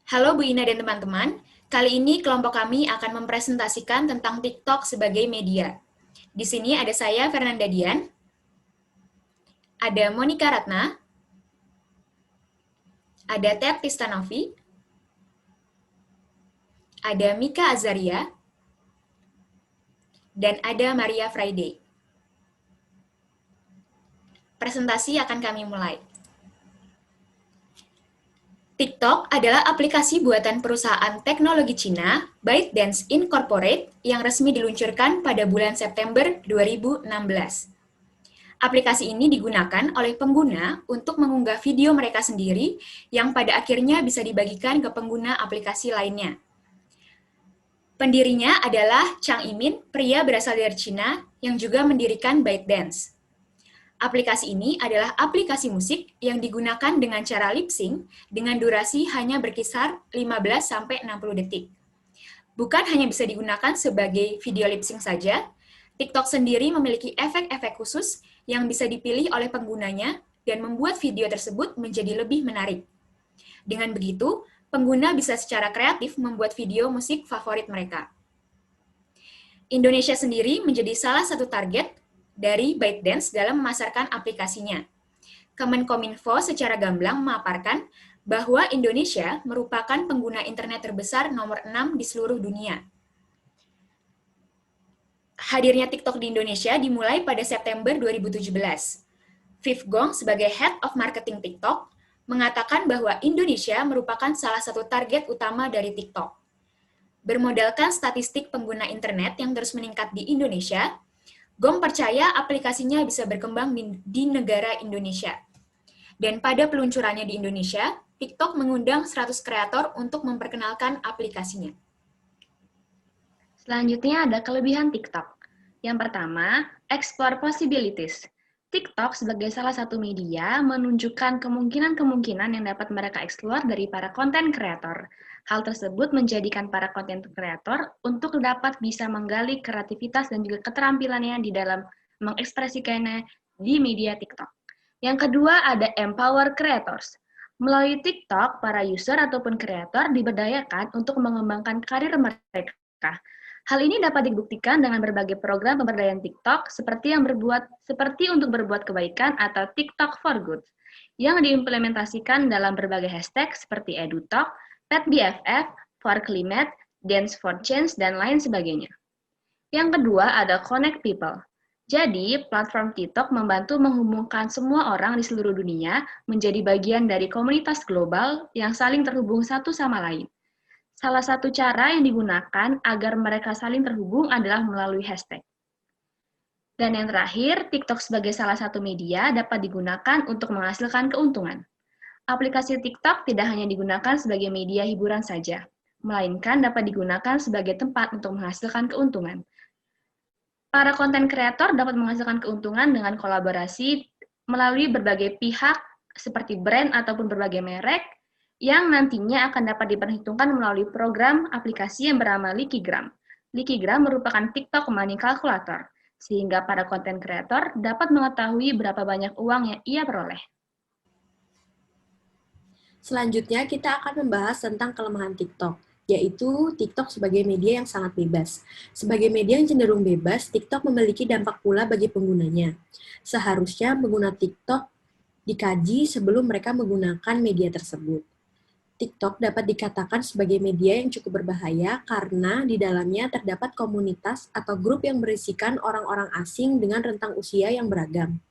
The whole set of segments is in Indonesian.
Halo Bu Ina dan teman-teman, kali ini kelompok kami akan mempresentasikan tentang TikTok sebagai media. Di sini ada saya, Fernanda Dian, ada Monica Ratna, ada Ted Tistanovi, ada Mika Azaria, dan ada Maria Friday. Presentasi akan kami mulai. TikTok adalah aplikasi buatan perusahaan teknologi Cina, ByteDance Incorporated, yang resmi diluncurkan pada bulan September 2016. Aplikasi ini digunakan oleh pengguna untuk mengunggah video mereka sendiri yang pada akhirnya bisa dibagikan ke pengguna aplikasi lainnya. Pendirinya adalah Chang Imin, pria berasal dari Cina yang juga mendirikan ByteDance. Aplikasi ini adalah aplikasi musik yang digunakan dengan cara lip sync dengan durasi hanya berkisar 15-60 detik. Bukan hanya bisa digunakan sebagai video lip sync saja, TikTok sendiri memiliki efek-efek khusus yang bisa dipilih oleh penggunanya dan membuat video tersebut menjadi lebih menarik. Dengan begitu, pengguna bisa secara kreatif membuat video musik favorit mereka. Indonesia sendiri menjadi salah satu target dari ByteDance dalam memasarkan aplikasinya. Kemenkominfo secara gamblang memaparkan bahwa Indonesia merupakan pengguna internet terbesar nomor 6 di seluruh dunia. Hadirnya TikTok di Indonesia dimulai pada September 2017. Viv Gong sebagai Head of Marketing TikTok mengatakan bahwa Indonesia merupakan salah satu target utama dari TikTok. Bermodalkan statistik pengguna internet yang terus meningkat di Indonesia, Gong percaya aplikasinya bisa berkembang di negara Indonesia. Dan pada peluncurannya di Indonesia, TikTok mengundang 100 kreator untuk memperkenalkan aplikasinya. Selanjutnya ada kelebihan TikTok. Yang pertama, explore possibilities. TikTok sebagai salah satu media menunjukkan kemungkinan-kemungkinan yang dapat mereka eksplor dari para konten kreator. Hal tersebut menjadikan para konten kreator untuk dapat bisa menggali kreativitas dan juga keterampilannya di dalam mengekspresikannya di media TikTok. Yang kedua ada empower creators. Melalui TikTok, para user ataupun kreator diberdayakan untuk mengembangkan karir mereka. Hal ini dapat dibuktikan dengan berbagai program pemberdayaan TikTok seperti untuk berbuat kebaikan atau TikTok for Good yang diimplementasikan dalam berbagai hashtag seperti EduTalk, PetBFF, For Climate, Dance for Change, dan lain sebagainya. Yang kedua ada Connect People. Jadi, platform TikTok membantu menghubungkan semua orang di seluruh dunia menjadi bagian dari komunitas global yang saling terhubung satu sama lain. Salah satu cara yang digunakan agar mereka saling terhubung adalah melalui hashtag. Dan yang terakhir, TikTok sebagai salah satu media dapat digunakan untuk menghasilkan keuntungan. Aplikasi TikTok tidak hanya digunakan sebagai media hiburan saja, melainkan dapat digunakan sebagai tempat untuk menghasilkan keuntungan. Para konten kreator dapat menghasilkan keuntungan dengan kolaborasi melalui berbagai pihak seperti brand ataupun berbagai merek, yang nantinya akan dapat diperhitungkan melalui program aplikasi yang bernama Likigram. Likigram merupakan TikTok money calculator, sehingga para konten kreator dapat mengetahui berapa banyak uang yang ia peroleh. Selanjutnya, kita akan membahas tentang kelemahan TikTok, yaitu TikTok sebagai media yang sangat bebas. Sebagai media yang cenderung bebas, TikTok memiliki dampak pula bagi penggunanya. Seharusnya pengguna TikTok dikaji sebelum mereka menggunakan media tersebut. TikTok dapat dikatakan sebagai media yang cukup berbahaya karena di dalamnya terdapat komunitas atau grup yang berisikan orang-orang asing dengan rentang usia yang beragam.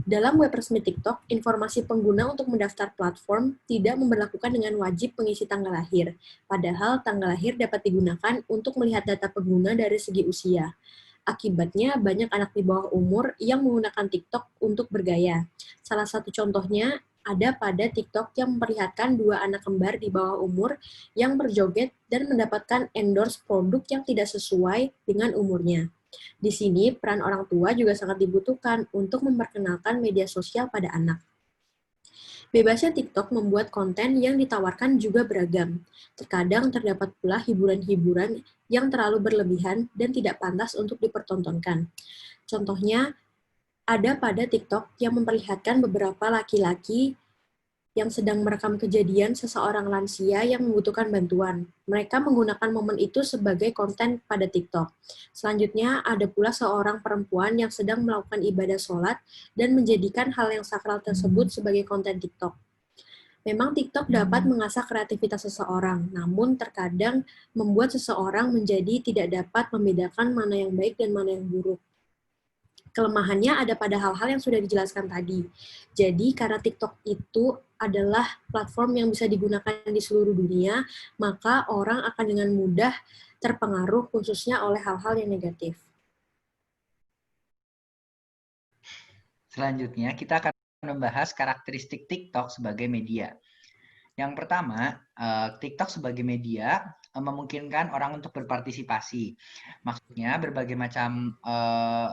Dalam web resmi TikTok, informasi pengguna untuk mendaftar platform tidak memberlakukan dengan wajib pengisi tanggal lahir, padahal tanggal lahir dapat digunakan untuk melihat data pengguna dari segi usia. Akibatnya, banyak anak di bawah umur yang menggunakan TikTok untuk bergaya. Salah satu contohnya ada pada TikTok yang memperlihatkan dua anak kembar di bawah umur yang berjoget dan mendapatkan endorse produk yang tidak sesuai dengan umurnya. Di sini, peran orang tua juga sangat dibutuhkan untuk memperkenalkan media sosial pada anak. Bebasnya TikTok membuat konten yang ditawarkan juga beragam. Terkadang terdapat pula hiburan-hiburan yang terlalu berlebihan dan tidak pantas untuk dipertontonkan. Contohnya, ada pada TikTok yang memperlihatkan beberapa laki-laki yang sedang merekam kejadian seseorang lansia yang membutuhkan bantuan. Mereka menggunakan momen itu sebagai konten pada TikTok. Selanjutnya, ada pula seorang perempuan yang sedang melakukan ibadah sholat dan menjadikan hal yang sakral tersebut sebagai konten TikTok. Memang TikTok dapat mengasah kreativitas seseorang, namun terkadang membuat seseorang menjadi tidak dapat membedakan mana yang baik dan mana yang buruk. Kelemahannya ada pada hal-hal yang sudah dijelaskan tadi. Jadi, karena TikTok itu adalah platform yang bisa digunakan di seluruh dunia, maka orang akan dengan mudah terpengaruh khususnya oleh hal-hal yang negatif. Selanjutnya, kita akan membahas karakteristik TikTok sebagai media. Yang pertama, TikTok sebagai media memungkinkan orang untuk berpartisipasi. Maksudnya, berbagai macam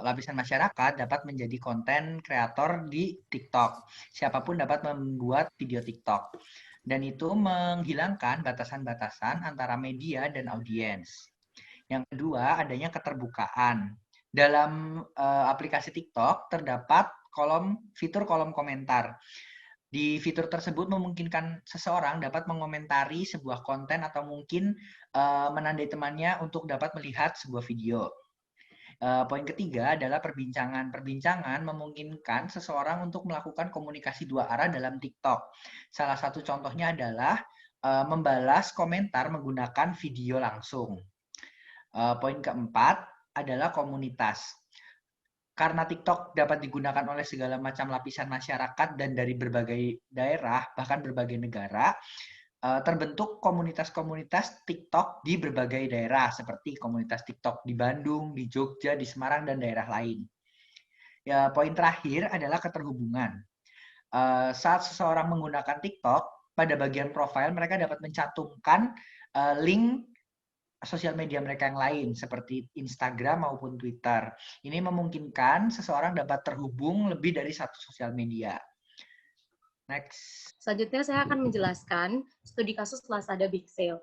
lapisan masyarakat dapat menjadi konten kreator di TikTok. Siapapun dapat membuat video TikTok. Dan itu menghilangkan batasan-batasan antara media dan audiens. Yang kedua, adanya keterbukaan. Dalam aplikasi TikTok terdapat fitur kolom komentar. Di fitur tersebut memungkinkan seseorang dapat mengomentari sebuah konten atau mungkin menandai temannya untuk dapat melihat sebuah video. Poin ketiga adalah perbincangan. Perbincangan memungkinkan seseorang untuk melakukan komunikasi dua arah dalam TikTok. Salah satu contohnya adalah membalas komentar menggunakan video langsung. Poin keempat adalah komunitas. Karena TikTok dapat digunakan oleh segala macam lapisan masyarakat dan dari berbagai daerah, bahkan berbagai negara, terbentuk komunitas-komunitas TikTok di berbagai daerah, seperti komunitas TikTok di Bandung, di Jogja, di Semarang, dan daerah lain. Ya, poin terakhir adalah keterhubungan. Saat seseorang menggunakan TikTok, pada bagian profil mereka dapat mencantumkan link sosial media mereka yang lain seperti Instagram maupun Twitter. Ini memungkinkan seseorang dapat terhubung lebih dari satu sosial media. Next. Selanjutnya saya akan menjelaskan studi kasus Lazada Big Sale.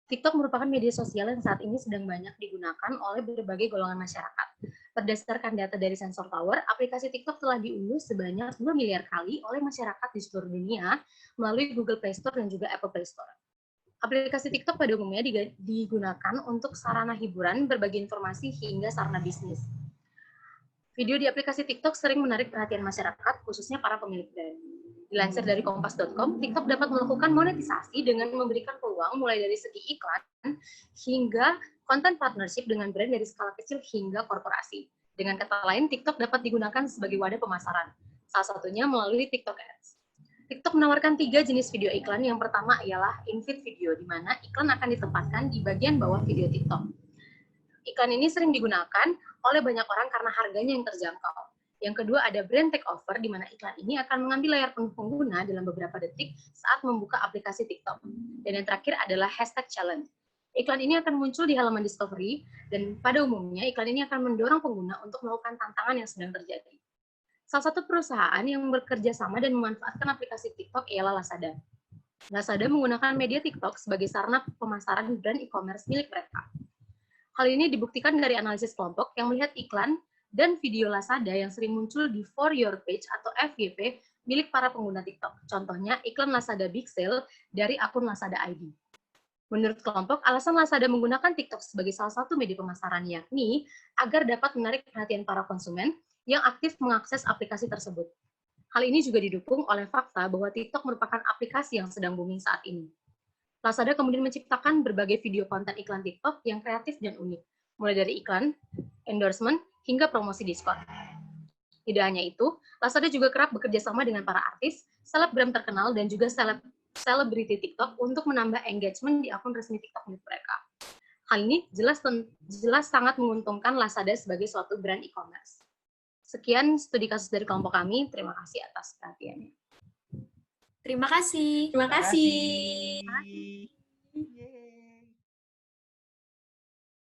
TikTok merupakan media sosial yang saat ini sedang banyak digunakan oleh berbagai golongan masyarakat. Berdasarkan data dari Sensor Tower, aplikasi TikTok telah diunduh sebanyak 2 miliar kali oleh masyarakat di seluruh dunia melalui Google Play Store dan juga Apple Play Store. Aplikasi TikTok pada umumnya digunakan untuk sarana hiburan, berbagi informasi, hingga sarana bisnis. Video di aplikasi TikTok sering menarik perhatian masyarakat, khususnya para pemilik brand. Dilansir dari kompas.com, TikTok dapat melakukan monetisasi dengan memberikan peluang mulai dari segi iklan hingga konten partnership dengan brand dari skala kecil hingga korporasi. Dengan kata lain, TikTok dapat digunakan sebagai wadah pemasaran, salah satunya melalui TikTok Ads. TikTok menawarkan 3 jenis video iklan. Yang pertama ialah in-feed video, di mana iklan akan ditempatkan di bagian bawah video TikTok. Iklan ini sering digunakan oleh banyak orang karena harganya yang terjangkau. Yang kedua ada brand takeover, di mana iklan ini akan mengambil layar penuh pengguna dalam beberapa detik saat membuka aplikasi TikTok. Dan yang terakhir adalah hashtag challenge. Iklan ini akan muncul di halaman discovery, dan pada umumnya iklan ini akan mendorong pengguna untuk melakukan tantangan yang sedang terjadi. Salah satu perusahaan yang bekerja sama dan memanfaatkan aplikasi TikTok ialah Lazada. Lazada menggunakan media TikTok sebagai sarana pemasaran brand e-commerce milik mereka. Hal ini dibuktikan dari analisis kelompok yang melihat iklan dan video Lazada yang sering muncul di For Your Page atau FYP milik para pengguna TikTok. Contohnya iklan Lazada Big Sale dari akun Lazada ID. Menurut kelompok, alasan Lazada menggunakan TikTok sebagai salah satu media pemasaran yakni agar dapat menarik perhatian para konsumen yang aktif mengakses aplikasi tersebut. Hal ini juga didukung oleh fakta bahwa TikTok merupakan aplikasi yang sedang booming saat ini. Lazada kemudian menciptakan berbagai video konten iklan TikTok yang kreatif dan unik, mulai dari iklan, endorsement, hingga promosi diskon. Tidak hanya itu, Lazada juga kerap bekerja sama dengan para artis, selebgram terkenal, dan juga selebriti TikTok untuk menambah engagement di akun resmi TikTok milik mereka. Hal ini jelas sangat menguntungkan Lazada sebagai suatu brand e-commerce. Sekian studi kasus dari kelompok kami. Terima kasih atas perhatiannya. Terima kasih. Terima kasih. Yeay.